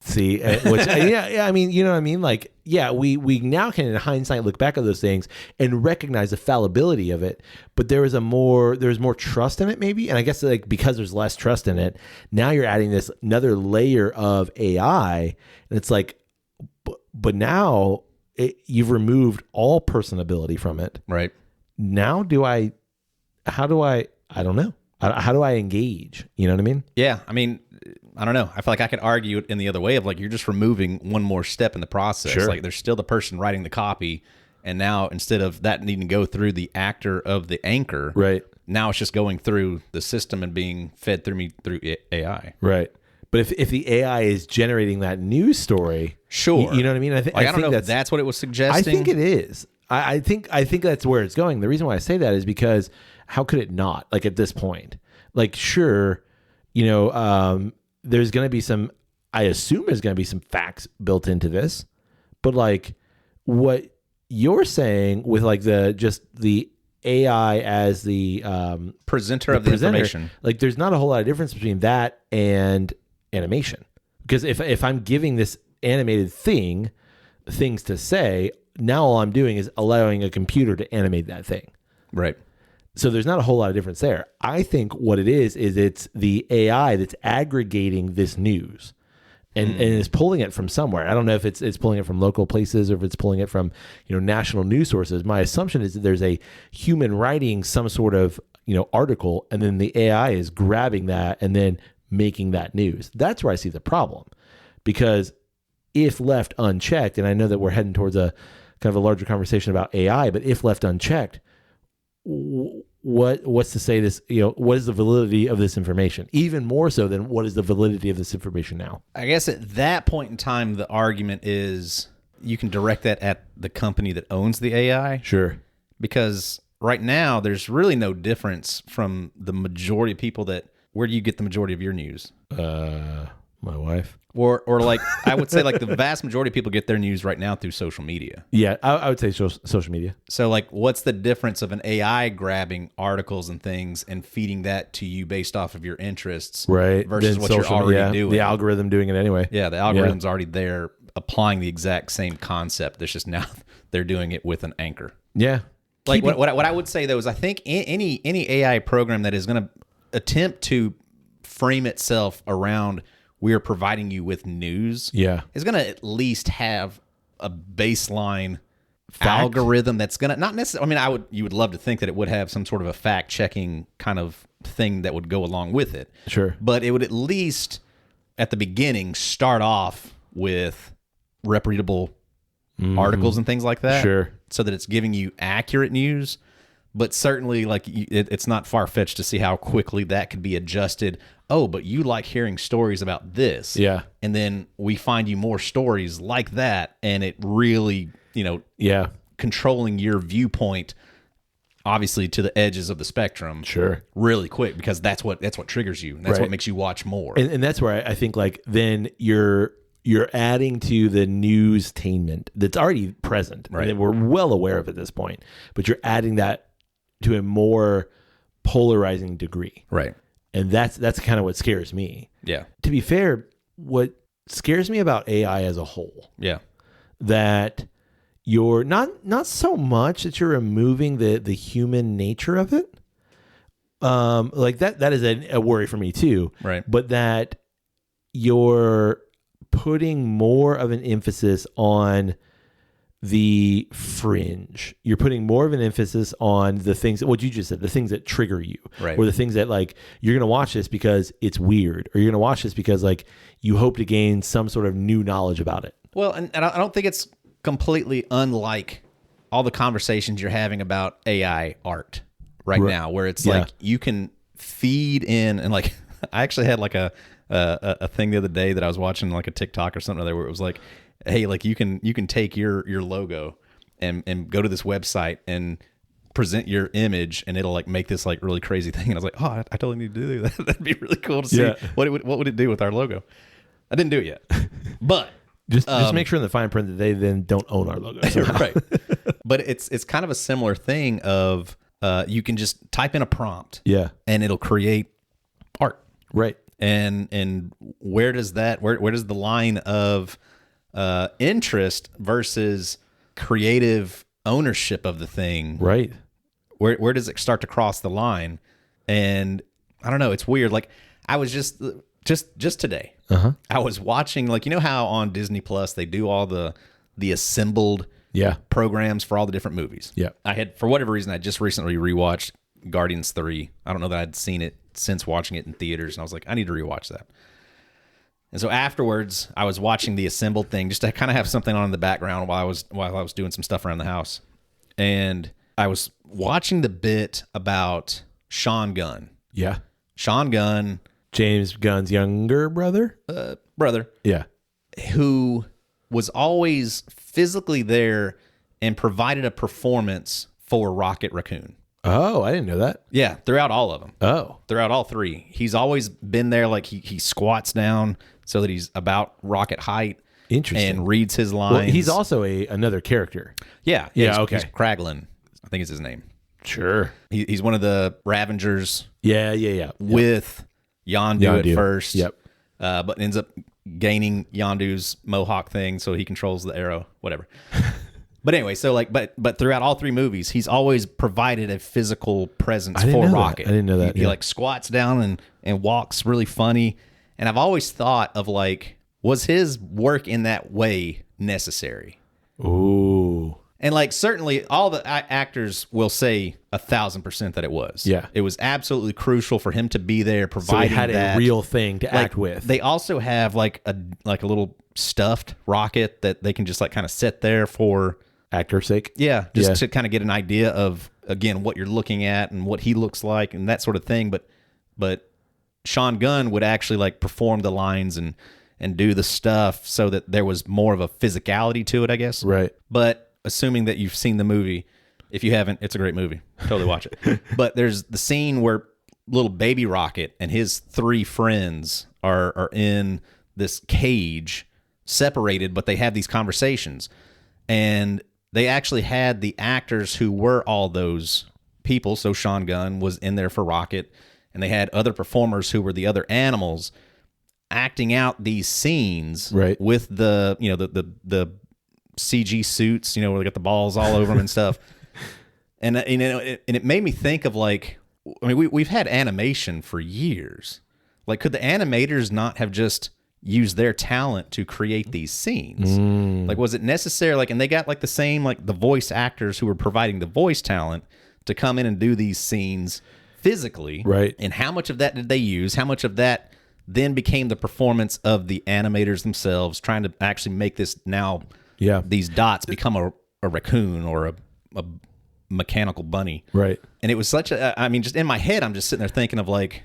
See, which I mean, you know what I mean? Like, yeah, we now can in hindsight look back at those things and recognize the fallibility of it, but there's more trust in it maybe. And I guess like because there's less trust in it, now you're adding this another layer of AI, and it's like, but now you've removed all personability from it. Right. Now I don't know. How do I engage? You know what I mean? Yeah. I mean, I don't know. I feel like I could argue it in the other way of like, you're just removing one more step in the process. Sure. Like there's still the person writing the copy. And now instead of that needing to go through the actor of the anchor, right, now it's just going through the system and being fed through me through AI. Right. But if the AI is generating that news story, sure. You know what I mean? I don't know if that's what it was suggesting. I think it is. I think that's where it's going. The reason why I say that is because how could it not? Like at this point, like sure, you know, there's going to be some. I assume there's going to be some facts built into this, but like what you're saying with like the AI as the presenter of the information, like there's not a whole lot of difference between that and animation. Because if I'm giving this animated things to say, now all I'm doing is allowing a computer to animate that thing. Right. So there's not a whole lot of difference there. I think what it is it's the AI that's aggregating this news and is pulling it from somewhere. I don't know if it's pulling it from local places or if it's pulling it from, you know, national news sources. My assumption is that there's a human writing some sort of, you know, article, and then the AI is grabbing that and then making that news. That's where I see the problem. Because if left unchecked, and I know that we're heading towards a kind of a larger conversation about AI, but if left unchecked, what's to say this, you know, what is the validity of this information? Even more so than what is the validity of this information now? I guess at that point in time, the argument is you can direct that at the company that owns the AI. Sure. Because right now, there's really no difference from the majority of people that, where do you get the majority of your news? My wife. Or like, I would say like the vast majority of people get their news right now through social media. Yeah, I would say social media. So like, what's the difference of an AI grabbing articles and things and feeding that to you based off of your interests, right? Versus then what you're already doing. The algorithm doing it anyway. Yeah, the algorithm's already there applying the exact same concept. There's just now they're doing it with an anchor. Yeah. Like what I would say though is I think any AI program that is going to attempt to frame itself around we're providing you with news, is going to at least have a baseline algorithm that's going to not necessarily. I mean, you would love to think that it would have some sort of a fact checking kind of thing that would go along with it. Sure, but it would at least at the beginning start off with reputable articles and things like that. Sure, so that it's giving you accurate news. But certainly, like it's not far fetched to see how quickly that could be adjusted. Oh, but you like hearing stories about this. Yeah. And then we find you more stories like that. And it really, you know, controlling your viewpoint, obviously to the edges of the spectrum. Sure. Really quick, because that's what triggers you. And that's what makes you watch more. And that's where I think like then you're adding to the newstainment that's already present. Right. And we're well aware of it at this point. But you're adding that to a more polarizing degree. Right. And that's kind of what scares me. Yeah. To be fair, what scares me about AI as a whole, that you're not so much that you're removing the human nature of it, Like that is a worry for me too. Right. But that you're putting more of an emphasis on the fringe. You're putting more of an emphasis on the things that, what you just said, the things that trigger you, right, or the things that like, you're going to watch this because it's weird, or you're going to watch this because like you hope to gain some sort of new knowledge about it. Well, and I don't think it's completely unlike all the conversations you're having about AI art right now, where it's like you can feed in, and like I actually had like a thing the other day that I was watching, like a TikTok or something there, where it was like, hey, like you can take your logo and go to this website and present your image, and it'll like make this like really crazy thing. And I was like, oh, I totally need to do that. That'd be really cool to see what would it do with our logo. I didn't do it yet, but just make sure in the fine print that they then don't own our logo. Right. But it's kind of a similar thing of you can just type in a prompt, and it'll create art, right? And where does that where does the line of interest versus creative ownership of the thing, right? Where does it start to cross the line? And I don't know, it's weird. Like I was just today, I was watching, like, you know how on Disney Plus they do all the assembled programs for all the different movies. Yeah, I had, for whatever reason, I just recently rewatched Guardians 3. I don't know that I'd seen it since watching it in theaters, and I was like, I need to rewatch that. And so afterwards, I was watching the assembled thing just to kind of have something on in the background while I was doing some stuff around the house. And I was watching the bit about Sean Gunn. Yeah. Sean Gunn. James Gunn's younger brother? Brother. Yeah. Who was always physically there and provided a performance for Rocket Raccoon. Oh, I didn't know that. Yeah, throughout all of them. Oh. Throughout all three. He's always been there, like he squats down so that he's about Rocket height. Interesting. And reads his lines. Well, he's also another character. Yeah. Yeah, okay. He's Kraglin, I think is his name. Sure. He's one of the Ravengers. Yeah. With Yondu at first. Yep. But ends up gaining Yondu's Mohawk thing, so he controls the arrow, whatever. But anyway, so like, but throughout all three movies, he's always provided a physical presence for Rocket. I didn't know that. He like squats down and walks really funny. And I've always thought of like, was his work in that way necessary? Ooh. And like, certainly all the actors will say 1,000% that it was. Yeah. It was absolutely crucial for him to be there, providing so he had a real thing to act with. They also have like a little stuffed Rocket that they can just like kind of sit there for actor's sake. Yeah. Just to kind of get an idea of, again, what you're looking at and what he looks like and that sort of thing. But Sean Gunn would actually like perform the lines and do the stuff so that there was more of a physicality to it, I guess. Right. But assuming that you've seen the movie, if you haven't, it's a great movie. Totally watch it. But there's the scene where little baby Rocket and his three friends are in this cage, separated, but they have these conversations. And they actually had the actors who were all those people. So Sean Gunn was in there for Rocket, and they had other performers who were the other animals acting out these scenes with the, you know, the CG suits, you know, where they got the balls all over them and stuff. And you know, it made me think of like, I mean, we've had animation for years. Like, could the animators not have just used their talent to create these scenes? Like, was it necessary? Like, and they got like the same, like the voice actors who were providing the voice talent to come in and do these scenes physically. Right. And how much of that did they use? How much of that then became the performance of the animators themselves trying to actually make this now, these dots become a raccoon or a mechanical bunny. Right. And it was such a, I mean, just in my head, I'm just sitting there thinking of like,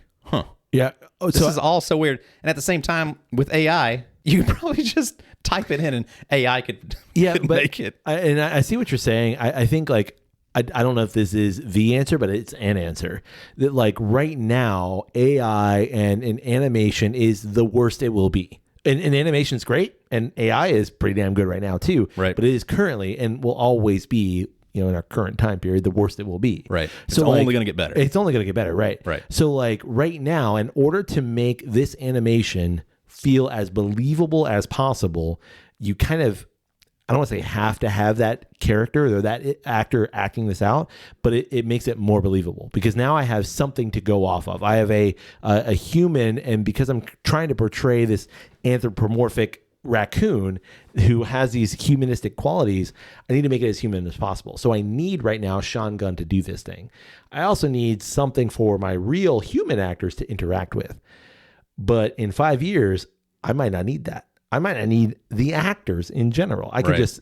yeah. This is all so weird. And at the same time, with AI, you could probably just type it in and AI could make it. I see what you're saying. I think like, I don't know if this is the answer, but it's an answer. That like right now, AI and animation is the worst it will be. And animation is great, and AI is pretty damn good right now too. Right. But it is currently and will always be, you know, in our current time period, the worst it will be. Right. It's only going to get better. It's only going to get better. Right. Right. So like right now, in order to make this animation feel as believable as possible, you kind of I don't want to say have to have that character or that actor acting this out, but it makes it more believable because now I have something to go off of. I have a human, and because I'm trying to portray this anthropomorphic raccoon who has these humanistic qualities, I need to make it as human as possible. So I need right now Sean Gunn to do this thing. I also need something for my real human actors to interact with. But in 5 years, I might not need that. I might not need the actors in general. I could just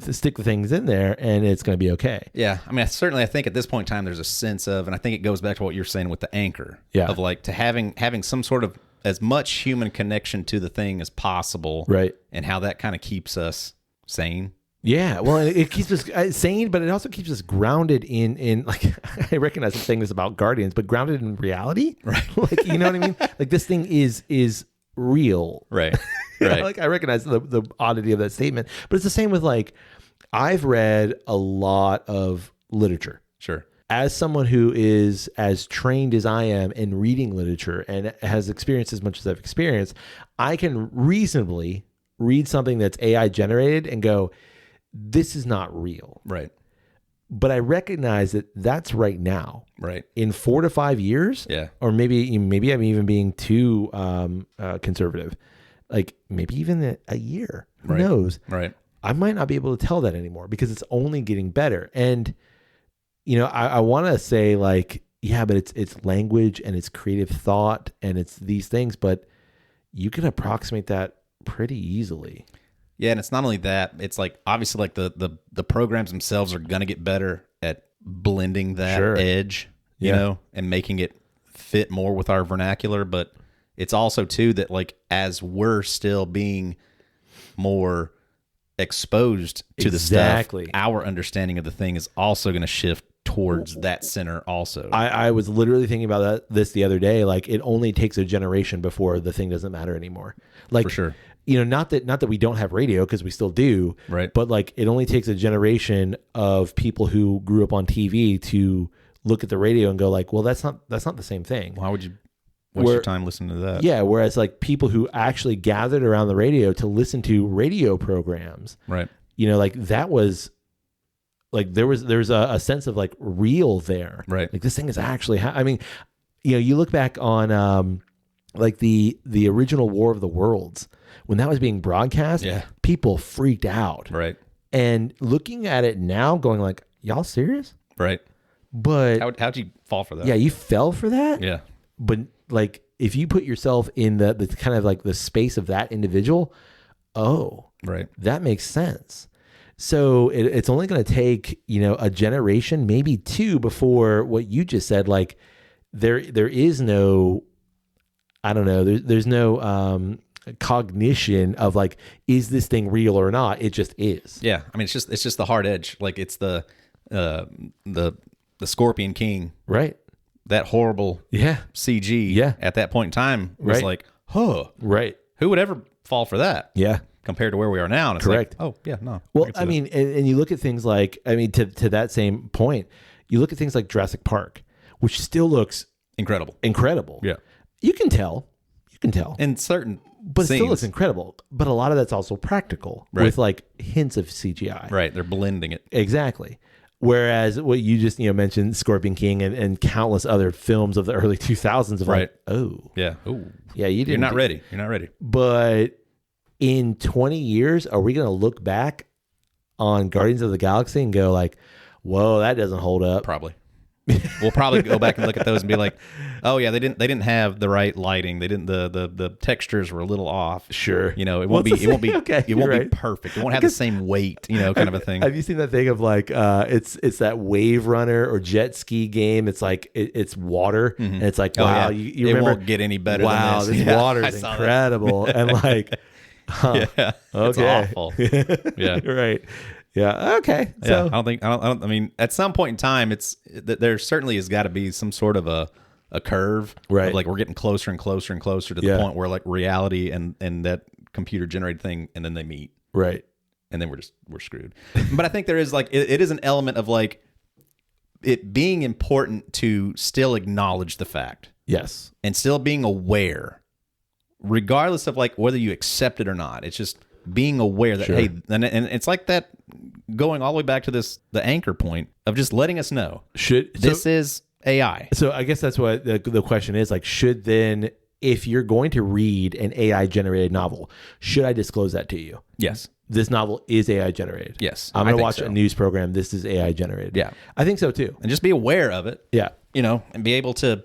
stick the things in there and it's going to be okay. Yeah. I mean, I think at this point in time, there's a sense of, and I think it goes back to what you're saying with the anchor of like to having some sort of as much human connection to the thing as possible. Right. And how that kind of keeps us sane. Yeah, well, it keeps us sane, but it also keeps us grounded in like, I recognize the thing is about Guardians, but grounded in reality. Right. Like, you know what I mean? Like this thing is real. Right. Right. Like I recognize the oddity of that statement, but it's the same with like, I've read a lot of literature. Sure. As someone who is as trained as I am in reading literature and has experienced as much as I've experienced, I can reasonably read something that's AI generated and go, this is not real. Right. But I recognize that that's right now. Right. In 4 to 5 years. Yeah. Or maybe I'm even being too conservative. Like maybe even a year. Who knows? Right. I might not be able to tell that anymore because it's only getting better. And, you know, I want to say like, yeah, but it's language and it's creative thought and it's these things, but you can approximate that pretty easily. Yeah, and it's not only that, it's like obviously like the programs themselves are going to get better at blending that edge, you know, and making it fit more with our vernacular, but it's also too that like as we're still being more exposed to the stuff, our understanding of the thing is also going to shift towards that center also. I was literally thinking about this the other day. Like it only takes a generation before the thing doesn't matter anymore. Like for sure. You know, not that we don't have radio because we still do, right? But like it only takes a generation of people who grew up on TV to look at the radio and go like, well, that's not the same thing. Why would you waste your time listening to that? Yeah, whereas like people who actually gathered around the radio to listen to radio programs, right? You know, like that was like there's a sense of like real there, right? Like this thing is actually. I mean, you know, you look back on like the original War of the Worlds. When that was being broadcast, people freaked out. Right. And looking at it now, going like, y'all serious? Right. But how'd you fall for that? Yeah, you fell for that? Yeah. But like, if you put yourself in the kind of like the space of that individual, right, that makes sense. So it's only going to take, you know, a generation, maybe 2 before what you just said. Like there is no, I don't know, there's no, cognition of like, is this thing real or not? It just is. Yeah, I mean, it's just the hard edge. Like it's the Scorpion King, right? That horrible CG, at that point in time was like, right? Who would ever fall for that? Yeah, compared to where we are now, and it's correct. Like, oh yeah, no. Well, I mean, and you look at things like, I mean, to that same point, you look at things like Jurassic Park, which still looks incredible. Yeah, you can tell in certain. But it still looks incredible. But a lot of that's also practical with like hints of CGI. Right. They're blending it. Exactly. Whereas what you just, you know, mentioned Scorpion King and countless other films of the early 2000s of like, yeah. You're not ready. You're not ready. But in 20 years, are we going to look back on Guardians of the Galaxy and go like, whoa, that doesn't hold up? Probably. We'll probably go back and look at those and be like, oh yeah, they didn't have the right lighting. They didn't the textures were a little off. Sure. You know, it won't be perfect. It won't have the same weight, you know, kind of a thing. Have you seen that thing of like it's that Wave Runner or jet ski game? It's like it's water and it's like, wow, you remember, it won't get any better wow, than this. This water is incredible. And like it's awful. Yeah. Right. Yeah. Okay. So I don't. I mean, at some point in time, there certainly has got to be some sort of a curve, right? Of like we're getting closer and closer and closer to the point where like reality and that computer generated thing, and then they meet, right? And then we're screwed. But I think there is like it is an element of like it being important to still acknowledge the fact, yes, and still being aware, regardless of like whether you accept it or not. It's just being aware that, hey, and it's like that going all the way back to the anchor point of just letting us know this is AI. So I guess that's what the question is, like, should then, if you're going to read an AI generated novel, should I disclose that to you? Yes. This novel is AI generated. Yes. I'm going to watch a news program. This is AI generated. Yeah. I think so too. And just be aware of it. Yeah. And be able to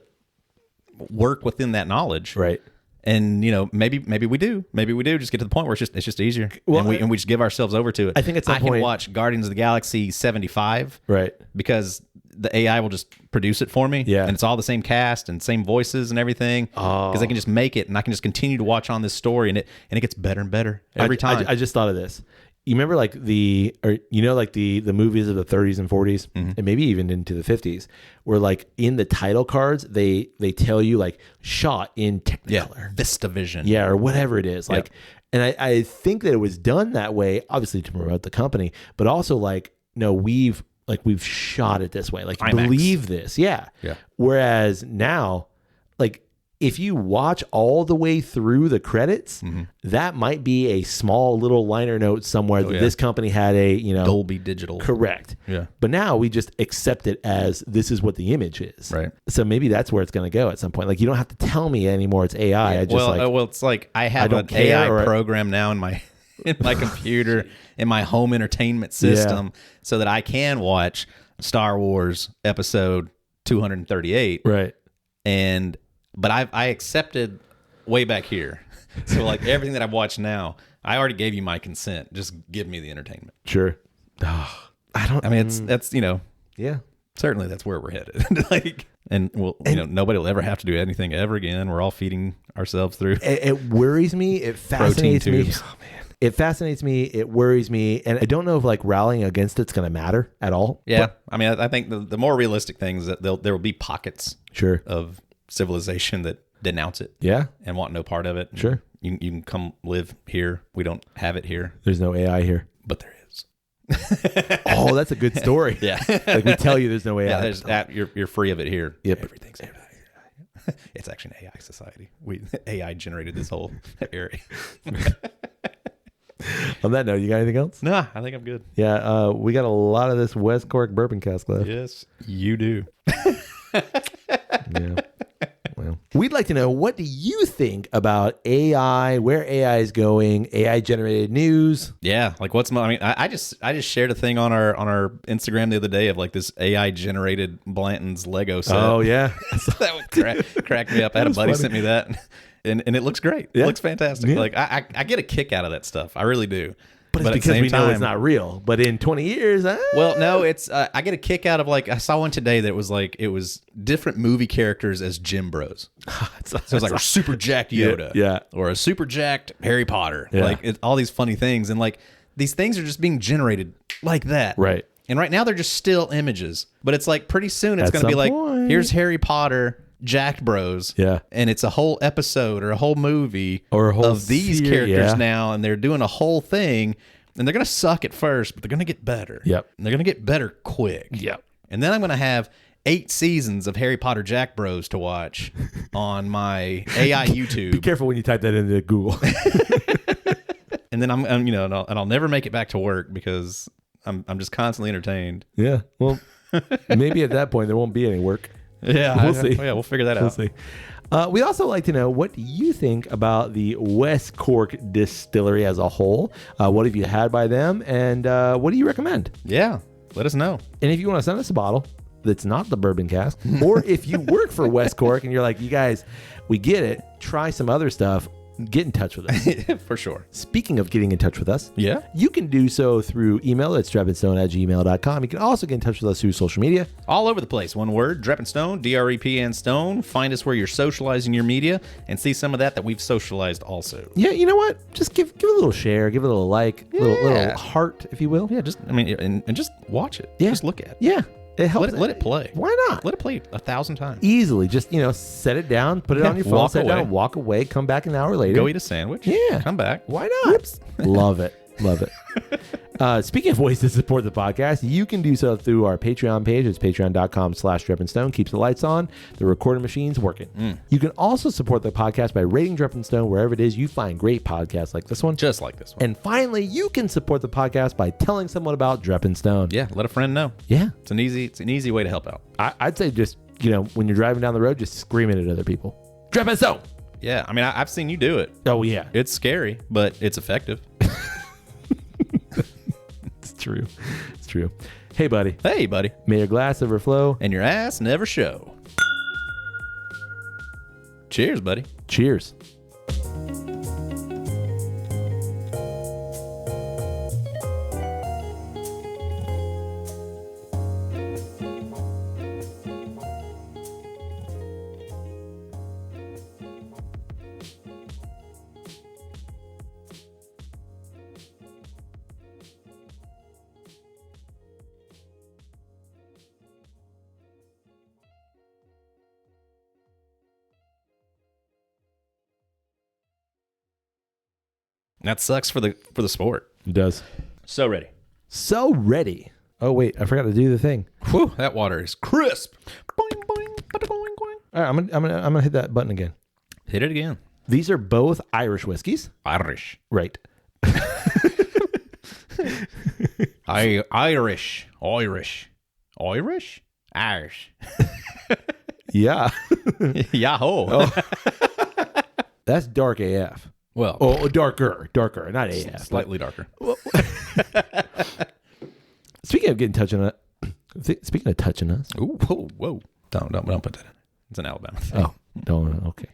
work within that knowledge. Right. And maybe we do just get to the point where it's just easier. Well, and we just give ourselves over to it. I think at some point I can watch Guardians of the Galaxy 75. Right. Because the AI will just produce it for me. Yeah. And it's all the same cast and same voices and everything. Because I can just make it, and I can just continue to watch on this story, and it gets better and better every time. I just thought of this. You remember like the movies of the 30s and 40s, and maybe even into the 50s, where like in the title cards they tell you like shot in Technicolor, VistaVision, or whatever it is. Like, and I think that it was done that way, obviously to promote the company, but also like, no, we've shot it this way. Like, IMAX. Believe this. Yeah. Whereas now, like, if you watch all the way through the credits, that might be a small little liner note somewhere that this company had a, Dolby Digital. Correct. Yeah. But now we just accept it as this is what the image is. Right. So maybe that's where it's going to go at some point. Like, you don't have to tell me anymore it's AI. I just it's like I have an AI program now in my computer, in my home entertainment system, so that I can watch Star Wars episode 238. Right. But I accepted way back here. So like everything that I've watched now, I already gave you my consent. Just give me the entertainment. Sure. That's yeah. Certainly that's where we're headed. Nobody will ever have to do anything ever again. We're all feeding ourselves through. It worries me. It fascinates me. Oh man. It fascinates me. It worries me. And I don't know if like rallying against it's going to matter at all. Yeah. But, I think the more realistic thing is that there will be pockets of civilization that denounce it, and want no part of it. Sure, you can come live here. We don't have it here. There's no AI here, but there is. Oh, that's a good story. Like we tell you, there's no AI. You're free of it here. Yep, everything's AI. It's actually an AI society. AI generated this whole area. On that note, you got anything else? Nah, I think I'm good. Yeah, we got a lot of this West Cork bourbon cask left. Yes, you do. Yeah. Well, we'd like to know, what do you think about AI, where AI is going, AI generated news? Yeah, like I just shared a thing on our Instagram the other day of like this AI generated Blanton's Lego set. Oh yeah. That would crack me up. I had a buddy sent me that, and it looks great. It looks fantastic. Yeah. Like I get a kick out of that stuff. I really do. But it's because we know it's not real. But in 20 years, well, no, it's I get a kick out of like, I saw one today that was like, it was different movie characters as Jim Bros. So it was like a super jacked Yoda, or a super jacked Harry Potter, like all these funny things, and like these things are just being generated like that, right? And right now they're just still images, but it's like pretty soon it's going to be like, here's Harry Potter. Jacked Bros, and it's a whole episode or a whole movie or a whole of these characters now, and they're doing a whole thing, and they're gonna suck at first, but they're gonna get better. Yep, and they're gonna get better quick. Yep, and then I'm gonna have 8 seasons of Harry Potter Jack Bros to watch on my AI YouTube. Be careful when you type that into Google. And then I'll never make it back to work because I'm just constantly entertained. Yeah, well, maybe at that point there won't be any work. Yeah, we'll see. Yeah, we'll figure that out. We'll see. We also like to know, what do you think about the West Cork distillery as a whole? What have you had by them, and what do you recommend? Yeah, let us know. And if you want to send us a bottle that's not the bourbon cask, or if you work for West Cork and you're like, you guys, we get it, try some other stuff, get in touch with us. For sure. Speaking of getting in touch with us, you can do so through email at drepandstone@gmail.com. You can also get in touch with us through social media. All over the place. One word, Drep and Stone, DREP and Stone. Find us where you're socializing your media and see some of that we've socialized also. Yeah, you know what? Just give it a little share, give it a little like, little heart, if you will. Yeah, and just watch it. Yeah. Just look at it. Yeah. It helps. Let it play. Why not? Let it play 1,000 times. Easily. Just, set it down, put it on your phone, set it down, walk away, come back an hour later. Go eat a sandwich. Yeah. Come back. Why not? Love it. Love it. Speaking of ways to support the podcast, you can do so through our Patreon page. It's patreon.com/DrepandStone. Keeps the lights on, the recording machine's working. You can also support the podcast by rating Drep and Stone wherever it is you find great podcasts like this one. Just like this one. And finally, you can support the podcast by telling someone about Drep and Stone. Yeah, let a friend know. Yeah. It's an easy way to help out. I'd say just, when you're driving down the road, just scream it at other people. Drep and Stone! Yeah, I mean, I've seen you do it. Oh, yeah. It's scary, but it's effective. It's true. It's true. Hey, buddy. Hey, buddy. May your glass overflow. And your ass never show. Cheers, buddy. Cheers. That sucks for the sport. It does. So ready. So ready. Oh, wait. I forgot to do the thing. Whew, that water is crisp. Boing, boing, bada, boing, boing. All right, I'm gonna hit that button again. Hit it again. These are both Irish whiskeys. Irish. Right. Irish. Yeah. Yahoo. Oh. That's dark AF. Well. Oh, darker, not AF. Slightly darker. Speaking of touching us. Ooh, whoa. Don't put that in. It's an Alabama thing. Oh, don't. Okay.